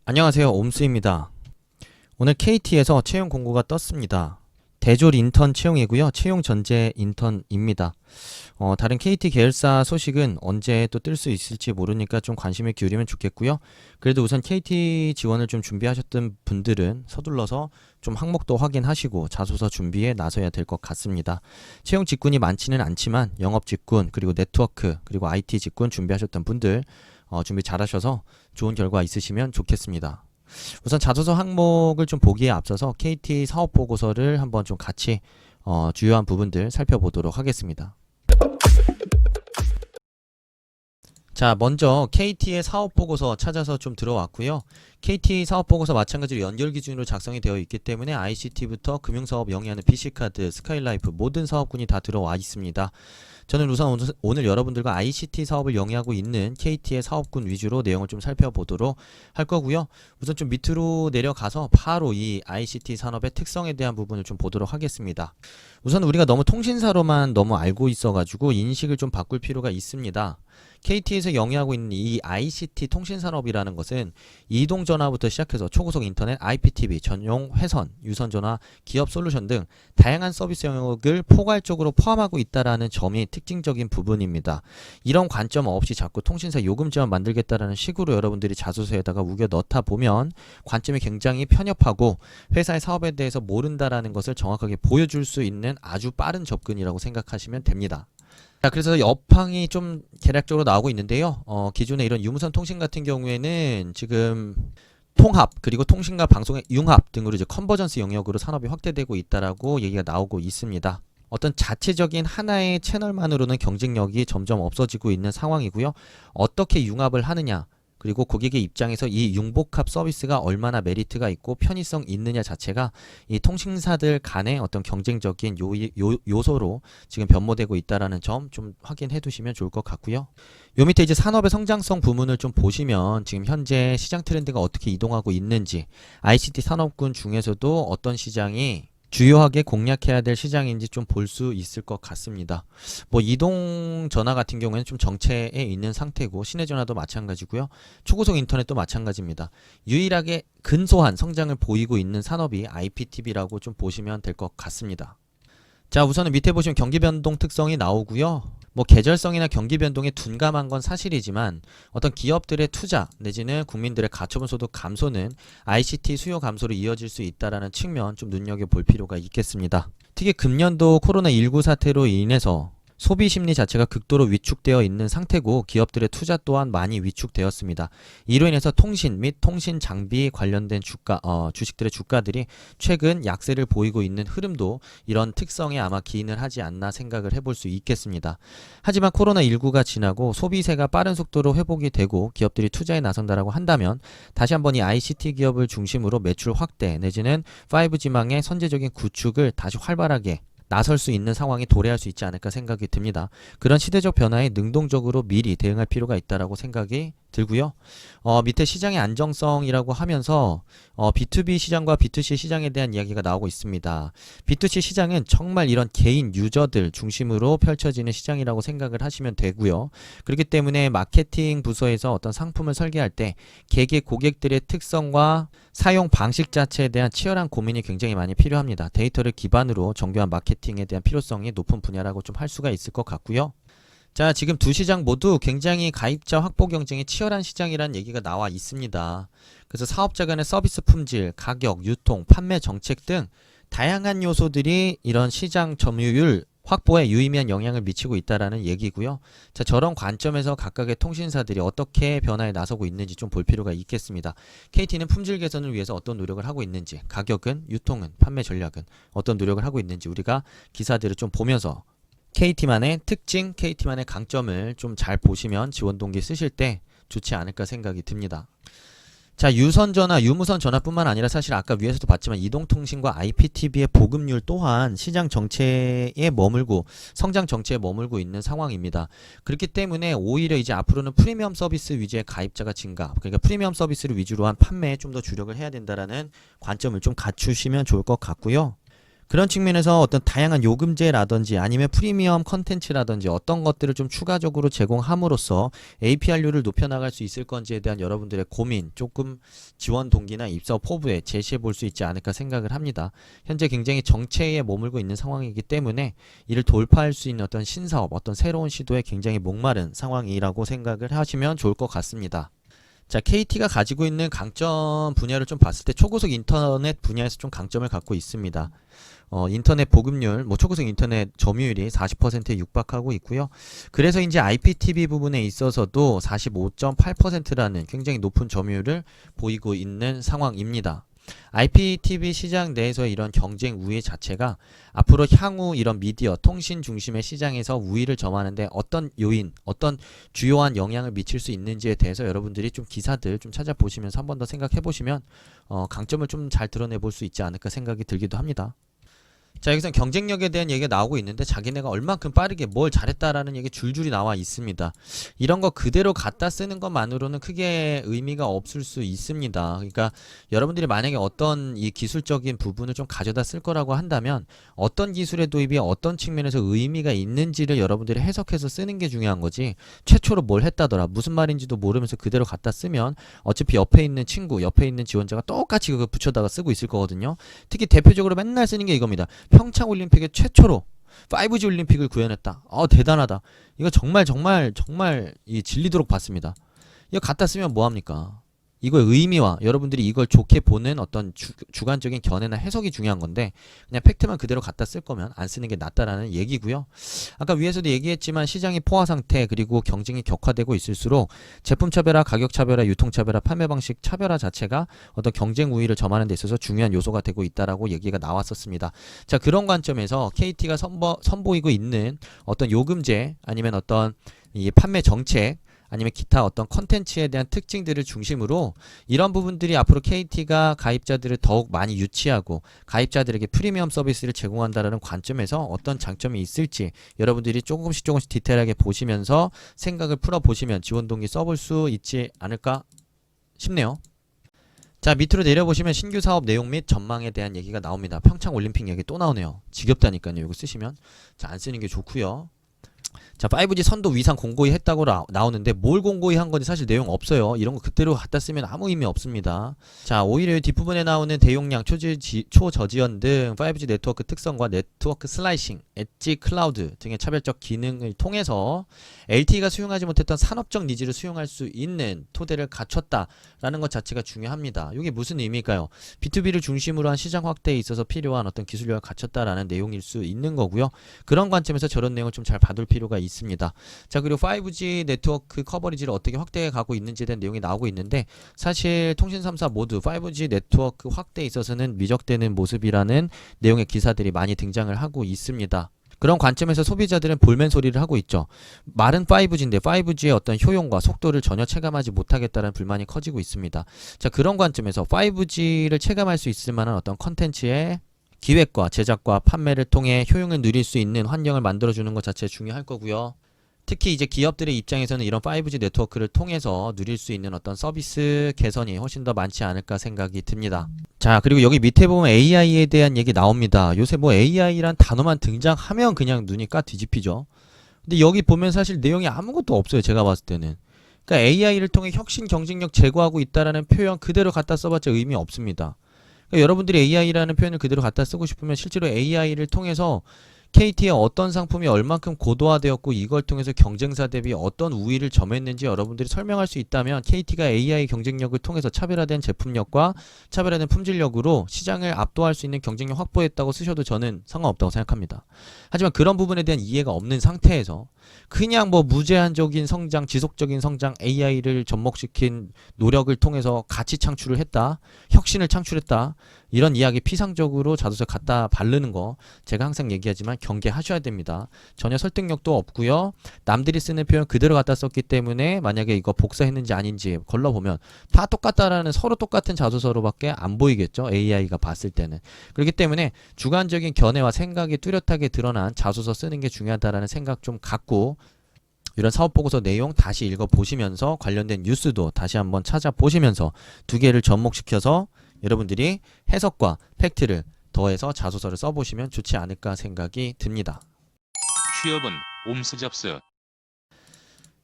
안녕하세요. 옴스입니다. 오늘 KT에서 채용 공고가 떴습니다. 대졸 인턴 채용이고요. 채용 전제 인턴입니다. 다른 KT 계열사 소식은 언제 또 뜰 수 있을지 모르니까 좀 관심을 기울이면 좋겠고요. 그래도 우선 KT 지원을 좀 준비하셨던 분들은 서둘러서 좀 항목도 확인하시고 자소서 준비에 나서야 될 것 같습니다. 채용 직군이 많지는 않지만 영업 직군, 그리고 네트워크, 그리고 IT 직군 준비하셨던 분들 준비 잘하셔서 좋은 결과 있으시면 좋겠습니다. 우선 자소서 항목을 좀 보기에 앞서서 KT 사업 보고서를 한번 좀 같이 주요한 부분들 살펴보도록 하겠습니다. 자, 먼저 KT의 사업 보고서 찾아서 좀 들어왔고요. KT 사업 보고서 마찬가지로 연결 기준으로 작성이 되어 있기 때문에 ICT부터 금융사업 영위하는 BC카드, 스카이라이프 모든 사업군이 다 들어와 있습니다. 저는 우선 오늘 여러분들과 ICT 사업을 영위하고 있는 KT의 사업군 위주로 내용을 좀 살펴보도록 할 거고요. 우선 좀 밑으로 내려가서 바로 이 ICT 산업의 특성에 대한 부분을 좀 보도록 하겠습니다. 우선 우리가 너무 통신사로만 너무 알고 있어가지고 인식을 좀 바꿀 필요가 있습니다. KT에서 영위하고 있는 이 ICT 통신산업이라는 것은 이동전화부터 시작해서 초고속 인터넷, IPTV, 전용 회선, 유선전화, 기업 솔루션 등 다양한 서비스 영역을 포괄적으로 포함하고 있다는 점이 특징적인 부분입니다. 이런 관점 없이 자꾸 통신사 요금제만 만들겠다라는 식으로 여러분들이 자소서에다가 우겨 넣다 보면 관점이 굉장히 편협하고 회사의 사업에 대해서 모른다라는 것을 정확하게 보여줄 수 있는 아주 빠른 접근이라고 생각하시면 됩니다. 자, 그래서 업황이 좀 대략적으로 나오고 있는데요. 기존의 이런 유무선 통신 같은 경우에는 지금 통합 그리고 통신과 방송의 융합 등으로 이제 컨버전스 영역으로 산업이 확대되고 있다라고 얘기가 나오고 있습니다. 어떤 자체적인 하나의 채널만으로는 경쟁력이 점점 없어지고 있는 상황이고요. 어떻게 융합을 하느냐, 그리고 고객의 입장에서 이 융복합 서비스가 얼마나 메리트가 있고 편의성 있느냐 자체가 이 통신사들 간의 어떤 경쟁적인 요소로 지금 변모되고 있다라는 점 좀 확인해 두시면 좋을 것 같고요. 요 밑에 이제 산업의 성장성 부문을 좀 보시면 지금 현재 시장 트렌드가 어떻게 이동하고 있는지, ICT 산업군 중에서도 어떤 시장이 주요하게 공략해야 될 시장인지 좀 볼 수 있을 것 같습니다. 뭐 이동 전화 같은 경우에는 좀 정체에 있는 상태고, 시내 전화도 마찬가지고요. 초고속 인터넷도 마찬가지입니다. 유일하게 근소한 성장을 보이고 있는 산업이 IPTV라고 좀 보시면 될 것 같습니다. 자, 우선은 밑에 보시면 경기 변동 특성이 나오고요. 뭐 계절성이나 경기 변동에 둔감한 건 사실이지만 어떤 기업들의 투자 내지는 국민들의 가처분 소득 감소는 ICT 수요 감소로 이어질 수 있다라는 측면 좀 눈여겨볼 필요가 있겠습니다. 특히 금년도 코로나19 사태로 인해서 소비 심리 자체가 극도로 위축되어 있는 상태고, 기업들의 투자 또한 많이 위축되었습니다. 이로 인해서 통신 및 통신 장비 관련된 주식들의 주가들이 최근 약세를 보이고 있는 흐름도 이런 특성에 아마 기인을 하지 않나 생각을 해볼 수 있겠습니다. 하지만 코로나19가 지나고 소비세가 빠른 속도로 회복이 되고 기업들이 투자에 나선다라고 한다면 다시 한번 이 ICT 기업을 중심으로 매출 확대 내지는 5G망의 선제적인 구축을 다시 활발하게 나설 수 있는 상황이 도래할 수 있지 않을까 생각이 듭니다. 그런 시대적 변화에 능동적으로 미리 대응할 필요가 있다라고 생각이 들고요. 밑에 시장의 안정성이라고 하면서 B2B 시장과 B2C 시장에 대한 이야기가 나오고 있습니다. B2C 시장은 정말 이런 개인 유저들 중심으로 펼쳐지는 시장이라고 생각을 하시면 되고요. 그렇기 때문에 마케팅 부서에서 어떤 상품을 설계할 때 개개 고객들의 특성과 사용 방식 자체에 대한 치열한 고민이 굉장히 많이 필요합니다. 데이터를 기반으로 정교한 마케팅에 대한 필요성이 높은 분야라고 좀 할 수가 있을 것 같고요. 자, 지금 두 시장 모두 굉장히 가입자 확보 경쟁이 치열한 시장이라는 얘기가 나와 있습니다. 그래서 사업자 간의 서비스 품질, 가격, 유통, 판매 정책 등 다양한 요소들이 이런 시장 점유율 확보에 유의미한 영향을 미치고 있다라는 얘기고요. 자, 저런 관점에서 각각의 통신사들이 어떻게 변화에 나서고 있는지 좀 볼 필요가 있겠습니다. KT는 품질 개선을 위해서 어떤 노력을 하고 있는지, 가격은, 유통은, 판매 전략은 어떤 노력을 하고 있는지 우리가 기사들을 좀 보면서 KT만의 특징, KT만의 강점을 좀 잘 보시면 지원 동기 쓰실 때 좋지 않을까 생각이 듭니다. 자, 유선전화, 유무선 전화뿐만 아니라 사실 아까 위에서도 봤지만 이동통신과 IPTV의 보급률 또한 시장 정체에 머물고 성장 정체에 머물고 있는 상황입니다. 그렇기 때문에 오히려 이제 앞으로는 프리미엄 서비스 위주의 가입자가 증가, 그러니까 프리미엄 서비스를 위주로 한 판매에 좀 더 주력을 해야 된다라는 관점을 좀 갖추시면 좋을 것 같고요. 그런 측면에서 어떤 다양한 요금제라든지 아니면 프리미엄 컨텐츠라든지 어떤 것들을 좀 추가적으로 제공함으로써 APR료를 높여나갈 수 있을 건지에 대한 여러분들의 고민, 조금 지원 동기나 입사 포부에 제시해 볼 수 있지 않을까 생각을 합니다. 현재 굉장히 정체에 머물고 있는 상황이기 때문에 이를 돌파할 수 있는 어떤 신사업, 어떤 새로운 시도에 굉장히 목마른 상황이라고 생각을 하시면 좋을 것 같습니다. 자, KT가 가지고 있는 강점 분야를 좀 봤을 때 초고속 인터넷 분야에서 좀 강점을 갖고 있습니다. 인터넷 보급률, 초고속 인터넷 점유율이 40%에 육박하고 있고요. 그래서 이제 IPTV 부분에 있어서도 45.8%라는 굉장히 높은 점유율을 보이고 있는 상황입니다. IPTV 시장 내에서의 이런 경쟁 우위 자체가 앞으로 향후 이런 미디어, 통신 중심의 시장에서 우위를 점하는데 어떤 요인, 어떤 주요한 영향을 미칠 수 있는지에 대해서 여러분들이 좀 기사들 좀 찾아보시면서 한 번 더 생각해 보시면 강점을 좀 잘 드러내 볼 수 있지 않을까 생각이 들기도 합니다. 자, 여기서 경쟁력에 대한 얘기가 나오고 있는데 자기네가 얼만큼 빠르게 뭘 잘했다라는 얘기 줄줄이 나와 있습니다. 이런 거 그대로 갖다 쓰는 것만으로는 크게 의미가 없을 수 있습니다. 그러니까 여러분들이 만약에 어떤 이 기술적인 부분을 좀 가져다 쓸 거라고 한다면 어떤 기술의 도입이 어떤 측면에서 의미가 있는지를 여러분들이 해석해서 쓰는 게 중요한 거지, 최초로 뭘 했다더라 무슨 말인지도 모르면서 그대로 갖다 쓰면 어차피 옆에 있는 친구, 옆에 있는 지원자가 똑같이 그거 붙여다가 쓰고 있을 거거든요. 특히 대표적으로 맨날 쓰는 게 이겁니다. 평창 올림픽에 최초로 5G 올림픽을 구현했다. 대단하다. 이거 정말 이 질리도록 봤습니다. 이거 갖다 쓰면 뭐합니까? 이거의 의미와 여러분들이 이걸 좋게 보는 어떤 주관적인 견해나 해석이 중요한 건데, 그냥 팩트만 그대로 갖다 쓸 거면 안 쓰는 게 낫다라는 얘기고요. 아까 위에서도 얘기했지만 시장이 포화 상태 그리고 경쟁이 격화되고 있을수록 제품 차별화, 가격 차별화, 유통 차별화, 판매 방식 차별화 자체가 어떤 경쟁 우위를 점하는 데 있어서 중요한 요소가 되고 있다라고 얘기가 나왔었습니다. 자, 그런 관점에서 KT가 선보이고 있는 어떤 요금제 아니면 어떤 이 판매 정책 아니면 기타 어떤 컨텐츠에 대한 특징들을 중심으로 이런 부분들이 앞으로 KT가 가입자들을 더욱 많이 유치하고 가입자들에게 프리미엄 서비스를 제공한다는 관점에서 어떤 장점이 있을지 여러분들이 조금씩 디테일하게 보시면서 생각을 풀어보시면 지원 동기 써볼 수 있지 않을까 싶네요. 자, 밑으로 내려보시면 신규 사업 내용 및 전망에 대한 얘기가 나옵니다. 평창 올림픽 얘기 또 나오네요. 지겹다니까요. 이거 쓰시면. 자, 안 쓰는 게 좋고요. 자, 5G 선도 위상 공고히 했다고 나오는데 뭘 공고히 한 건지 사실 내용 없어요. 이런 거 그대로 갖다 쓰면 아무 의미 없습니다. 자, 오히려 뒷부분에 나오는 대용량, 초저지연 등 5G 네트워크 특성과 네트워크 슬라이싱, 엣지 클라우드 등의 차별적 기능을 통해서 LTE가 수용하지 못했던 산업적 니즈를 수용할 수 있는 토대를 갖췄다라는 것 자체가 중요합니다. 이게 무슨 의미일까요? B2B를 중심으로 한 시장 확대에 있어서 필요한 어떤 기술력을 갖췄다라는 내용일 수 있는 거고요. 그런 관점에서 저런 내용을 좀 잘 봐둘 필요가 있습니다. 자, 그리고 5G 네트워크 커버리지를 어떻게 확대해 가고 있는지에 대한 내용이 나오고 있는데, 사실 통신 3사 모두 5G 네트워크 확대에 있어서는 미적되는 모습이라는 내용의 기사들이 많이 등장을 하고 있습니다. 그런 관점에서 소비자들은 볼멘 소리를 하고 있죠. 말은 5G인데 5G의 어떤 효용과 속도를 전혀 체감하지 못하겠다는 불만이 커지고 있습니다. 자, 그런 관점에서 5G를 체감할 수 있을 만한 어떤 컨텐츠의 기획과 제작과 판매를 통해 효용을 누릴 수 있는 환경을 만들어주는 것 자체 중요할 거고요. 특히 이제 기업들의 입장에서는 이런 5G 네트워크를 통해서 누릴 수 있는 어떤 서비스 개선이 훨씬 더 많지 않을까 생각이 듭니다. 자, 그리고 여기 밑에 보면 AI에 대한 얘기 나옵니다. 요새 AI란 단어만 등장하면 그냥 눈이 까 뒤집히죠. 근데 여기 보면 사실 내용이 아무것도 없어요. 제가 봤을 때는. 그러니까 AI를 통해 혁신 경쟁력 제고하고 있다라는 표현 그대로 갖다 써봤자 의미 없습니다. 그러니까 여러분들이 AI라는 표현을 그대로 갖다 쓰고 싶으면 실제로 AI를 통해서 KT의 어떤 상품이 얼만큼 고도화되었고 이걸 통해서 경쟁사 대비 어떤 우위를 점했는지 여러분들이 설명할 수 있다면 KT가 AI 경쟁력을 통해서 차별화된 제품력과 차별화된 품질력으로 시장을 압도할 수 있는 경쟁력 확보했다고 쓰셔도 저는 상관없다고 생각합니다. 하지만 그런 부분에 대한 이해가 없는 상태에서 그냥 무제한적인 성장, 지속적인 성장, AI를 접목시킨 노력을 통해서 가치 창출을 했다, 혁신을 창출했다, 이런 이야기 피상적으로 자소서 갖다 바르는 거 제가 항상 얘기하지만 경계하셔야 됩니다. 전혀 설득력도 없고요. 남들이 쓰는 표현 그대로 갖다 썼기 때문에 만약에 이거 복사했는지 아닌지 걸러보면 다 똑같다라는 서로 똑같은 자소서로밖에 안 보이겠죠. AI가 봤을 때는. 그렇기 때문에 주관적인 견해와 생각이 뚜렷하게 드러난 자소서 쓰는 게 중요하다라는 생각 좀 갖고 이런 사업보고서 내용 다시 읽어보시면서 관련된 뉴스도 다시 한번 찾아보시면서 두 개를 접목시켜서 여러분들이 해석과 팩트를 더해서 자소서를 써보시면 좋지 않을까 생각이 듭니다. 취업은 옴수잡스.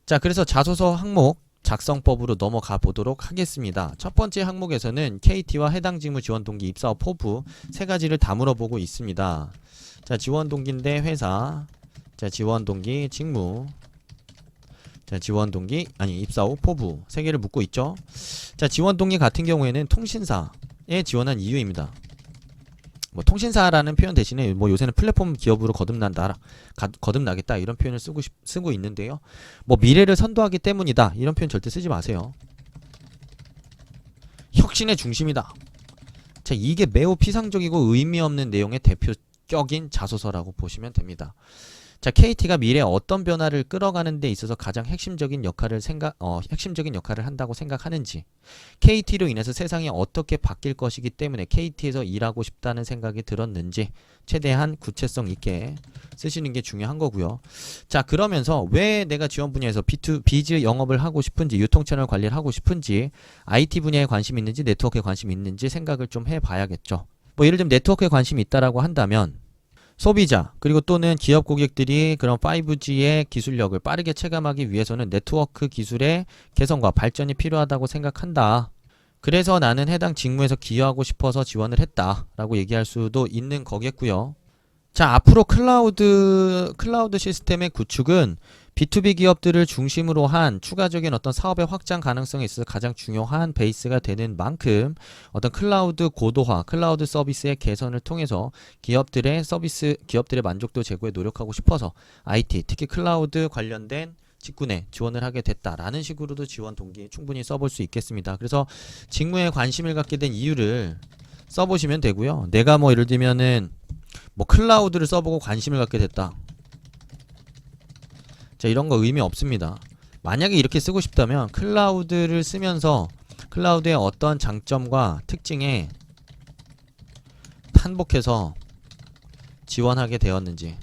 자, 그래서 자소서 항목 작성법으로 넘어가 보도록 하겠습니다. 첫 번째 항목에서는 KT와 해당 직무 지원 동기, 입사업 포부 세 가지를 다 물어보고 있습니다. 자, 지원 동기인데 회사, 자, 지원 동기 직무, 자, 지원 동기 입사업 포부 세 개를 묻고 있죠. 자, 지원 동기 같은 경우에는 통신사에 지원한 이유입니다. 뭐 통신사라는 표현 대신에 뭐 요새는 플랫폼 기업으로 거듭나겠다 이런 표현을 쓰고 있는데요. 뭐 미래를 선도하기 때문이다 이런 표현 절대 쓰지 마세요. 혁신의 중심이다. 자, 이게 매우 피상적이고 의미 없는 내용의 대표적인 자소서라고 보시면 됩니다. 자, KT가 미래에 어떤 변화를 끌어가는 데 있어서 가장 핵심적인 역할을 한다고 생각하는지, KT로 인해서 세상이 어떻게 바뀔 것이기 때문에 KT에서 일하고 싶다는 생각이 들었는지 최대한 구체성 있게 쓰시는 게 중요한 거고요. 자, 그러면서 왜 내가 지원 분야에서 비즈 영업을 하고 싶은지, 유통채널 관리를 하고 싶은지, IT 분야에 관심이 있는지, 네트워크에 관심이 있는지 생각을 좀 해봐야겠죠. 뭐 예를 들면 네트워크에 관심이 있다라고 한다면 소비자 그리고 또는 기업 고객들이 그런 5G의 기술력을 빠르게 체감하기 위해서는 네트워크 기술의 개선과 발전이 필요하다고 생각한다. 그래서 나는 해당 직무에서 기여하고 싶어서 지원을 했다 라고 얘기할 수도 있는 거겠고요. 자, 앞으로 클라우드 시스템의 구축은 B2B 기업들을 중심으로 한 추가적인 어떤 사업의 확장 가능성에 있어서 가장 중요한 베이스가 되는 만큼 어떤 클라우드 고도화, 클라우드 서비스의 개선을 통해서 기업들의 만족도 제고에 노력하고 싶어서 IT, 특히 클라우드 관련된 직군에 지원을 하게 됐다라는 식으로도 지원 동기 충분히 써볼 수 있겠습니다. 그래서 직무에 관심을 갖게 된 이유를 써보시면 되고요. 내가 뭐 예를 들면은 뭐 클라우드를 써보고 관심을 갖게 됐다. 자, 이런 거 의미 없습니다. 만약에 이렇게 쓰고 싶다면 클라우드를 쓰면서 클라우드의 어떤 장점과 특징에 한복해서 지원하게 되었는지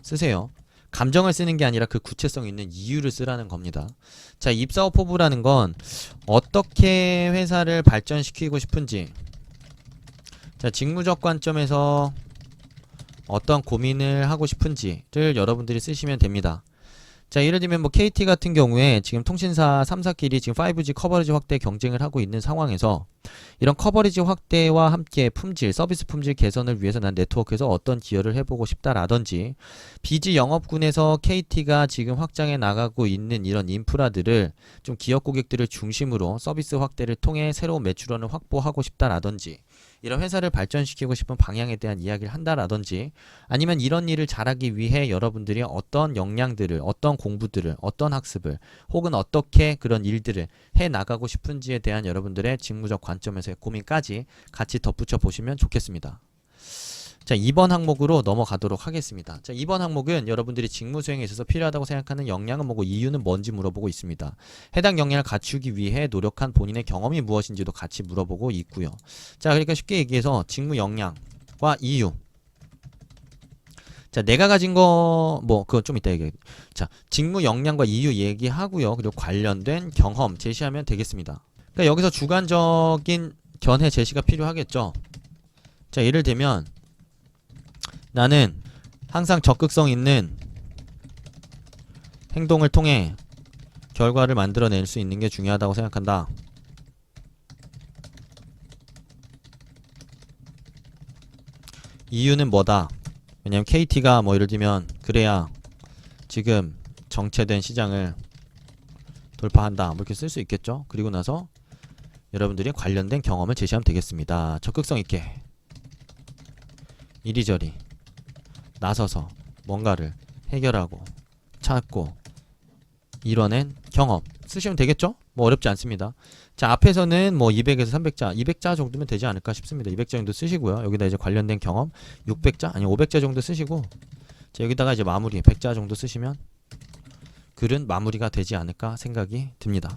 쓰세요. 감정을 쓰는 게 아니라 그 구체성 있는 이유를 쓰라는 겁니다. 자, 입사업 포부라는 건 어떻게 회사를 발전시키고 싶은지, 자, 직무적 관점에서 어떤 고민을 하고 싶은지를 여러분들이 쓰시면 됩니다. 자, 예를 들면 뭐 KT 같은 경우에 지금 통신사 3사끼리 지금 5G 커버리지 확대 경쟁을 하고 있는 상황에서 이런 커버리지 확대와 함께 서비스 품질 개선을 위해서 난 네트워크에서 어떤 기여를 해보고 싶다라든지, 비즈 영업군에서 KT가 지금 확장해 나가고 있는 이런 인프라들을 좀 기업 고객들을 중심으로 서비스 확대를 통해 새로운 매출원을 확보하고 싶다라든지, 이런 회사를 발전시키고 싶은 방향에 대한 이야기를 한다라든지, 아니면 이런 일을 잘하기 위해 여러분들이 어떤 역량들을, 어떤 공부들을, 어떤 학습을, 혹은 어떻게 그런 일들을 해 나가고 싶은지에 대한 여러분들의 직무적 관점에서의 고민까지 같이 덧붙여 보시면 좋겠습니다. 자, 2번 항목으로 넘어가도록 하겠습니다. 자, 2번 항목은 여러분들이 직무 수행에 있어서 필요하다고 생각하는 역량은 뭐고 이유는 뭔지 물어보고 있습니다. 해당 역량을 갖추기 위해 노력한 본인의 경험이 무엇인지도 같이 물어보고 있고요. 자, 그러니까 쉽게 얘기해서 직무 역량과 이유. 자, 내가 가진 거 그건 좀 이따 얘기해. 자, 직무 역량과 이유 얘기하고요. 그리고 관련된 경험 제시하면 되겠습니다. 그러니까 여기서 주관적인 견해 제시가 필요하겠죠. 자, 예를 들면 나는 항상 적극성 있는 행동을 통해 결과를 만들어낼 수 있는 게 중요하다고 생각한다. 이유는 뭐다? 왜냐면 KT가 뭐 예를 들면 그래야 지금 정체된 시장을 돌파한다. 뭐 이렇게 쓸 수 있겠죠. 그리고 나서 여러분들이 관련된 경험을 제시하면 되겠습니다. 적극성 있게 이리저리 나서서 뭔가를 해결하고 찾고 이뤄낸 경험 쓰시면 되겠죠? 뭐 어렵지 않습니다. 자, 앞에서는 뭐 200에서 300자, 200자 정도면 되지 않을까 싶습니다. 200자 정도 쓰시고요. 여기다 이제 관련된 경험 600자, 아니 500자 정도 쓰시고, 자, 여기다가 이제 마무리 100자 정도 쓰시면 글은 마무리가 되지 않을까 생각이 듭니다.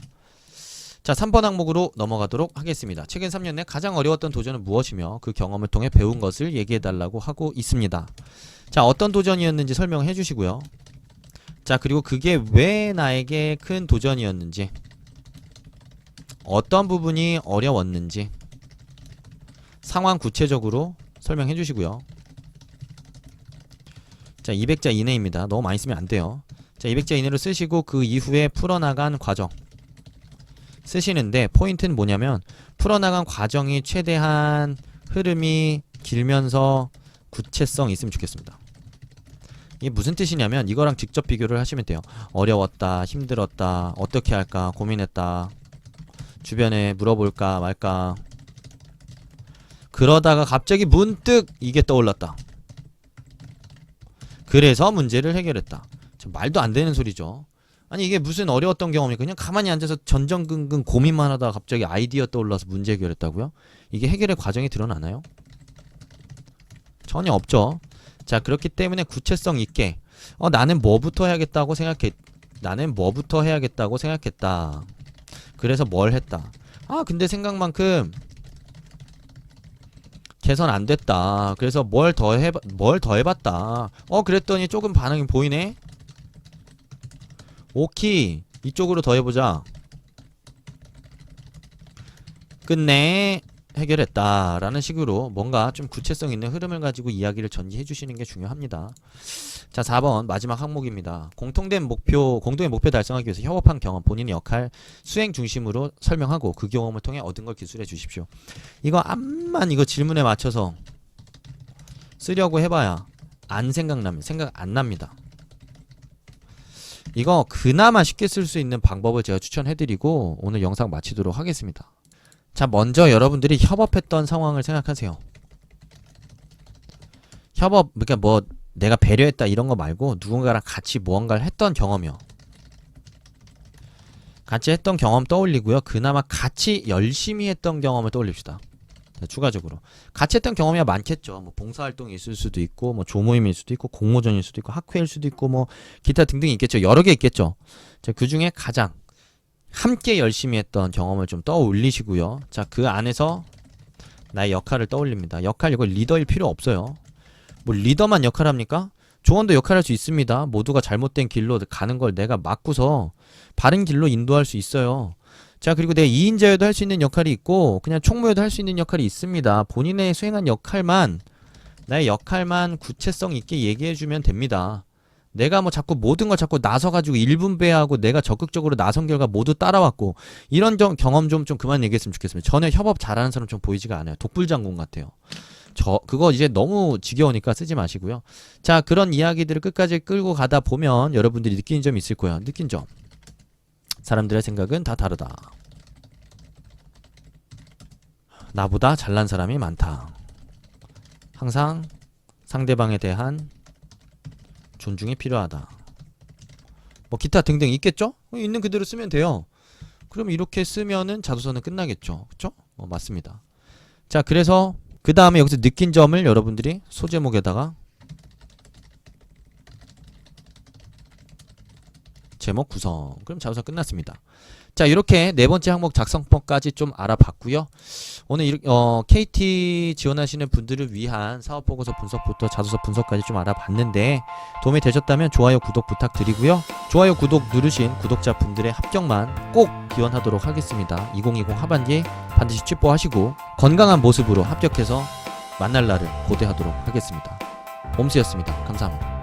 자, 3번 항목으로 넘어가도록 하겠습니다. 최근 3년 내 가장 어려웠던 도전은 무엇이며 그 경험을 통해 배운 것을 얘기해달라고 하고 있습니다. 자, 어떤 도전이었는지 설명해 주시고요. 자, 그리고 그게 왜 나에게 큰 도전이었는지, 어떤 부분이 어려웠는지, 상황 구체적으로 설명해 주시고요. 자, 200자 이내입니다. 너무 많이 쓰면 안 돼요. 자, 200자 이내로 쓰시고 그 이후에 풀어나간 과정 쓰시는데 포인트는 뭐냐면 풀어나간 과정이 최대한 흐름이 길면서 구체성이 있으면 좋겠습니다. 이게 무슨 뜻이냐면 이거랑 직접 비교를 하시면 돼요. 어려웠다, 힘들었다, 어떻게 할까 고민했다, 주변에 물어볼까 말까, 그러다가 갑자기 문득 이게 떠올랐다. 그래서 문제를 해결했다. 말도 안 되는 소리죠. 아니 이게 무슨 어려웠던 경험이 그냥 가만히 앉아서 전전긍긍 고민만 하다가 갑자기 아이디어 떠올라서 문제 해결했다고요? 이게 해결의 과정이 드러나나요? 전혀 없죠. 자, 그렇기 때문에 구체성 있게 나는 뭐부터 해야겠다고 생각했다. 그래서 뭘 했다. 근데 생각만큼 개선 안 됐다. 그래서 뭘 더 해봤다. 그랬더니 조금 반응이 보이네. 오케이, 이쪽으로 더 해보자. 끝내 해결했다 라는 식으로 뭔가 좀 구체성 있는 흐름을 가지고 이야기를 전개해 주시는 게 중요합니다. 자, 4번 마지막 항목입니다. 공통된 목표 달성하기 위해서 협업한 경험, 본인의 역할, 수행 중심으로 설명하고 그 경험을 통해 얻은 걸 기술해 주십시오. 이거 암만 이거 질문에 맞춰서 쓰려고 해봐야 생각 안 납니다. 이거 그나마 쉽게 쓸 수 있는 방법을 제가 추천해드리고 오늘 영상 마치도록 하겠습니다. 자, 먼저 여러분들이 협업했던 상황을 생각하세요. 협업, 그러니까 뭐 내가 배려했다 이런 거 말고 누군가랑 같이 무언가를 했던 경험이요. 같이 했던 경험 떠올리고요. 그나마 같이 열심히 했던 경험을 떠올립시다. 자, 추가적으로 같이 했던 경험이 많겠죠. 뭐 봉사활동이 있을 수도 있고, 뭐 조모임일 수도 있고, 공모전일 수도 있고, 학회일 수도 있고, 뭐 기타 등등 있겠죠. 여러 개 있겠죠. 자, 그 중에 가장 함께 열심히 했던 경험을 좀 떠올리시고요. 자, 그 안에서 나의 역할을 떠올립니다. 역할, 이거 리더일 필요 없어요. 뭐 리더만 역할합니까? 조언도 역할할 수 있습니다. 모두가 잘못된 길로 가는 걸 내가 막고서 바른 길로 인도할 수 있어요. 자, 그리고 내가 2인자여도 할 수 있는 역할이 있고 그냥 총무여도 할 수 있는 역할이 있습니다. 본인의 수행한 역할만, 나의 역할만 구체성 있게 얘기해주면 됩니다. 내가 뭐 자꾸 모든 걸 자꾸 나서가지고 1분배하고 내가 적극적으로 나선 결과 모두 따라왔고 이런 경험 좀 그만 얘기했으면 좋겠습니다. 전혀 협업 잘하는 사람 좀 보이지가 않아요. 독불장군 같아요. 그거 이제 너무 지겨우니까 쓰지 마시고요. 자, 그런 이야기들을 끝까지 끌고 가다 보면 여러분들이 느끼는 점이 있을 거예요. 느낀 점. 사람들의 생각은 다 다르다. 나보다 잘난 사람이 많다. 항상 상대방에 대한 존중이 필요하다. 뭐 기타 등등 있겠죠? 있는 그대로 쓰면 돼요. 그럼 이렇게 쓰면은 자소서는 끝나겠죠. 그쵸? 맞습니다. 자, 그래서 그 다음에 여기서 느낀 점을 여러분들이 소제목에다가 제목 구성. 그럼 자소서 끝났습니다. 자, 이렇게 네 번째 항목 작성법까지 좀 알아봤고요. 오늘 KT 지원하시는 분들을 위한 사업보고서 분석부터 자소서 분석까지 좀 알아봤는데 도움이 되셨다면 좋아요, 구독 부탁드리고요. 좋아요, 구독 누르신 구독자분들의 합격만 꼭 기원하도록 하겠습니다. 2020 하반기에 반드시 취뽀하시고 건강한 모습으로 합격해서 만날 날을 고대하도록 하겠습니다. 옴스였습니다. 감사합니다.